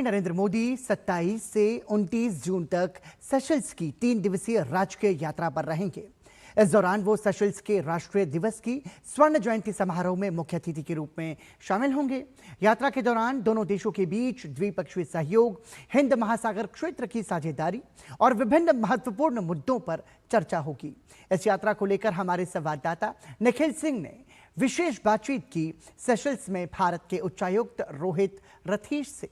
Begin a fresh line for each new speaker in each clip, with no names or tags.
नरेंद्र मोदी 27 से 29 जून तक सेशल्स की 3 दिवसीय राजकीय यात्रा पर रहेंगे। इस दौरान वो सेशल्स के राष्ट्रीय दिवस की स्वर्ण जयंती समारोह में मुख्य अतिथि के रूप में शामिल होंगे। यात्रा के दौरान दोनों देशों के बीच द्विपक्षीय सहयोग, हिंद महासागर क्षेत्र की साझेदारी और विभिन्न महत्वपूर्ण मुद्दों पर चर्चा होगी। इस यात्रा को लेकर हमारे संवाददाता निखिल सिंह ने विशेष बातचीत की सेशल्स में भारत के उच्चायुक्त रोहित रथीश से।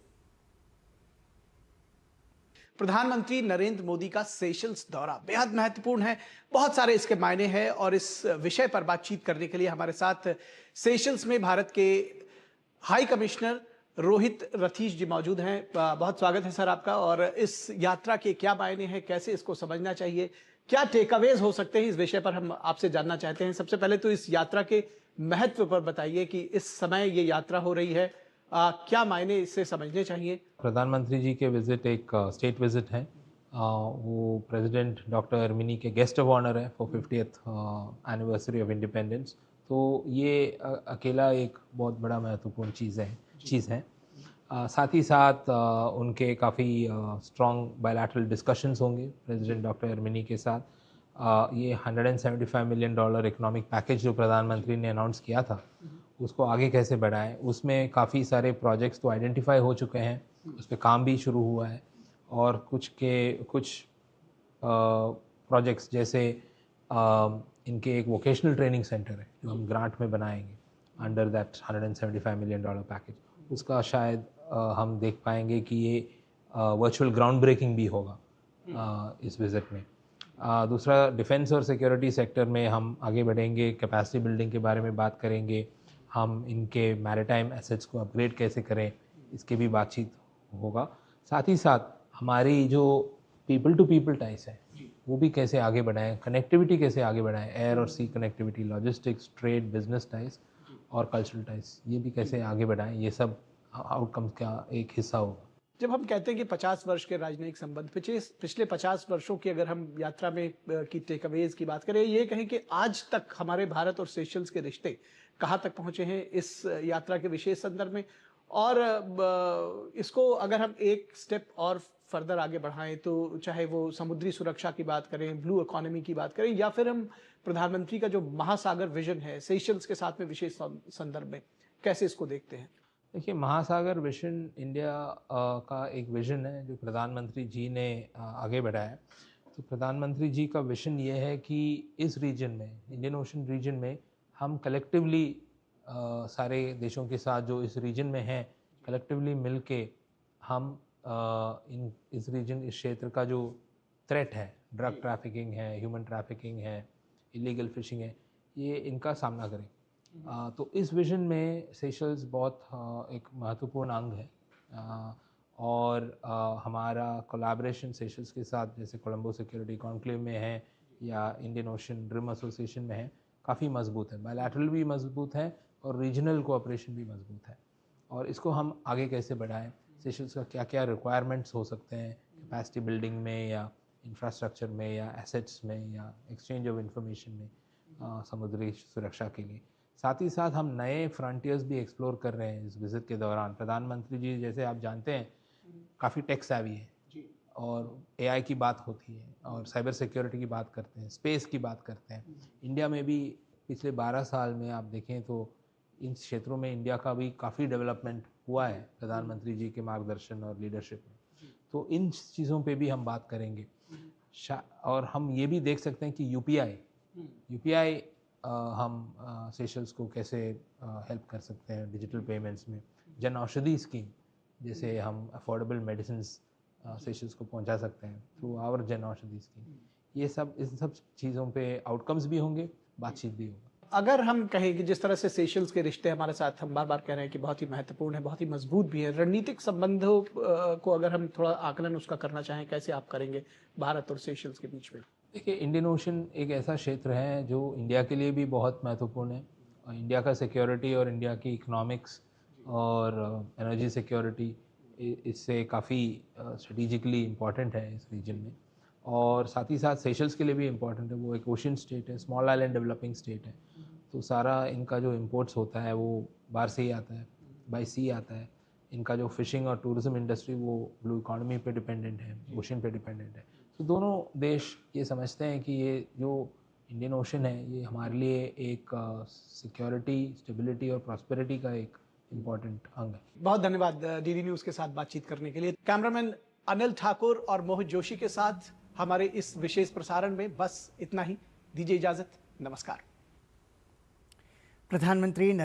प्रधानमंत्री नरेंद्र मोदी का सेशल्स दौरा बेहद महत्वपूर्ण है। बहुत सारे इसके मायने हैं और इस विषय पर बातचीत करने के लिए हमारे साथ सेशल्स में भारत के हाई कमिश्नर रोहित रथीश जी मौजूद हैं। बहुत स्वागत है सर आपका। और इस यात्रा के क्या मायने हैं, कैसे इसको समझना चाहिए, क्या टेकअवेज हो सकते हैं, इस विषय पर हम आपसे जानना चाहते हैं। सबसे पहले तो इस यात्रा के महत्व पर बताइए कि इस समय ये यात्रा हो रही है, क्या मायने इससे समझने चाहिए।
प्रधानमंत्री जी के विज़िट एक स्टेट विज़िट है। वो प्रेसिडेंट डॉक्टर अर्मिनी के गेस्ट ऑफ ऑनर है for 50th anniversary of independence. तो ये अकेला एक बहुत बड़ा महत्वपूर्ण चीज़ है। साथ ही साथ उनके काफ़ी स्ट्रॉन्ग बायलैटरल डिस्कशंस होंगे प्रेसिडेंट डॉक्टर अर्मिनी के साथ। ये $175 मिलियन इकोनॉमिक पैकेज जो प्रधानमंत्री ने अनाउंस किया था, उसको आगे कैसे बढ़ाएं। उसमें काफ़ी सारे प्रोजेक्ट्स तो आइडेंटिफाई हो चुके हैं, उस पर काम भी शुरू हुआ है। और कुछ प्रोजेक्ट्स जैसे इनके एक वोकेशनल ट्रेनिंग सेंटर है जो हम ग्रांट में बनाएंगे अंडर दैट $175 मिलियन पैकेज। उसका शायद हम देख पाएंगे कि ये वर्चुअल ग्राउंड ब्रेकिंग भी होगा इस विज़िट में। दूसरा, डिफेंस और सिक्योरिटी सेक्टर में हम आगे बढ़ेंगे, कैपेसिटी बिल्डिंग के बारे में बात करेंगे। हम इनके मैरिटाइम एसेट्स को अपग्रेड कैसे करें, इसके भी बातचीत होगा। साथ ही साथ हमारी जो पीपल टू पीपल टाइज है वो भी कैसे आगे बढ़ाएं, कनेक्टिविटी कैसे आगे बढ़ाएं, एयर और sea connectivity, logistics, trade, business ties और कल्चरल टाइज, ये भी कैसे आगे बढ़ाएं, ये सब आउटकम्स का एक हिस्सा होगा।
जब हम कहते हैं कि 50 वर्ष के राजनयिक संबंध, पिछले 50 वर्षों की अगर हम यात्रा में की टेकअवेज की बात करें, ये कहें कि आज तक हमारे भारत और सेशल्स के रिश्ते कहाँ तक पहुंचे हैं इस यात्रा के विशेष संदर्भ में। और इसको अगर हम एक स्टेप और फर्दर आगे बढ़ाएं तो चाहे वो समुद्री सुरक्षा की बात करें, ब्लू इकोनॉमी की बात करें, या फिर हम प्रधानमंत्री का जो महासागर विजन है सेशल्स के साथ में विशेष संदर्भ में, कैसे इसको देखते हैं।
देखिए, महासागर विजन इंडिया का एक विजन है जो प्रधानमंत्री जी ने आगे बढ़ाया है। तो प्रधानमंत्री जी का विजन ये है कि इस रीजन में, इंडियन ओशन रीजन में, हम कलेक्टिवली सारे देशों के साथ जो इस रीजन में हैं, कलेक्टिवली मिलके हम इस क्षेत्र का जो थ्रेट है, ड्रग ट्रैफिकिंग है, ह्यूमन ट्रैफिकिंग है, इलीगल फिशिंग है, ये इनका सामना करें। तो इस विजन में सेशल्स बहुत एक महत्वपूर्ण अंग है। और हमारा कोलैबोरेशन सेशल्स के साथ, जैसे कोलंबो सिक्योरिटी कॉन्क्लेव में है या इंडियन ओशन रिम एसोसिएशन में है, काफ़ी मजबूत है। बायलैटरल भी मजबूत है और रीजनल कोऑपरेशन भी मजबूत है। और इसको हम आगे कैसे बढ़ाएं, सेशल्स का क्या क्या रिक्वायरमेंट्स हो सकते हैं कैपेसिटी बिल्डिंग में या इंफ्रास्ट्रक्चर में या एसेट्स में या एक्सचेंज ऑफ इंफॉर्मेशन में, समुद्री सुरक्षा के लिए। साथ ही साथ हम नए फ्रंटियर्स भी एक्सप्लोर कर रहे हैं इस विज़िट के दौरान। प्रधानमंत्री जी, जैसे आप जानते हैं, काफ़ी टेक savvy है और AI की बात होती है और साइबर सिक्योरिटी की बात करते हैं, स्पेस की बात करते हैं। इंडिया में भी पिछले 12 साल में आप देखें तो इन क्षेत्रों में इंडिया का भी काफ़ी डेवलपमेंट हुआ है प्रधानमंत्री जी के मार्गदर्शन और लीडरशिप में। तो इन चीज़ों पे भी हम बात करेंगे। और हम ये भी देख सकते हैं कि यूपीआई हम सेशल्स को कैसे हेल्प कर सकते हैं डिजिटल पेमेंट्स में। जन औषधि स्कीम, जैसे हम अफोर्डेबल मेडिसिन सेशल्स को पहुंचा सकते हैं through our Jan Aushadhi scheme. ये सब, इन सब चीज़ों पे आउटकम्स भी होंगे, बातचीत भी होगा।
अगर हम कहें कि जिस तरह से सेशल्स के रिश्ते हमारे साथ, हम बार बार कह रहे हैं कि बहुत ही महत्वपूर्ण है, बहुत ही मजबूत भी है, रणनीतिक संबंधों को अगर हम थोड़ा आकलन उसका करना चाहें, कैसे आप करेंगे भारत और सेशल्स के बीच में।
देखिए, इंडियन ओशन एक ऐसा क्षेत्र है जो इंडिया के लिए भी बहुत महत्वपूर्ण है। और इंडिया का सिक्योरिटी और इंडिया की इकोनॉमिक्स और एनर्जी सिक्योरिटी इससे काफ़ी स्ट्रेटिजिकली इम्पॉर्टेंट है इस रीजन में। और साथ ही साथ सेशल्स के लिए भी इम्पॉर्टेंट है। वो एक ओशन स्टेट है, स्मॉल आइलैंड डेवलपिंग स्टेट है। तो सारा इनका जो इम्पोर्ट्स होता है वो बाहर से ही आता है, बाई सी आता है। इनका जो फिशिंग और टूरिज्म इंडस्ट्री वो ब्लू इकॉनमी पे डिपेंडेंट है, ओशन पे डिपेंडेंट है। तो दोनों देश ये समझते हैं कि ये जो इंडियन ओशन है ये हमारे लिए एक सिक्योरिटी, स्टेबिलिटी और प्रॉस्पेरिटी का एक इम्पॉर्टेंट अंग है।
बहुत धन्यवाद डीडी न्यूज के साथ बातचीत करने के लिए। कैमरामैन अनिल ठाकुर और मोहित जोशी के साथ हमारे इस विशेष प्रसारण में बस इतना ही। दीजिए इजाजत, नमस्कार।
प्रधानमंत्री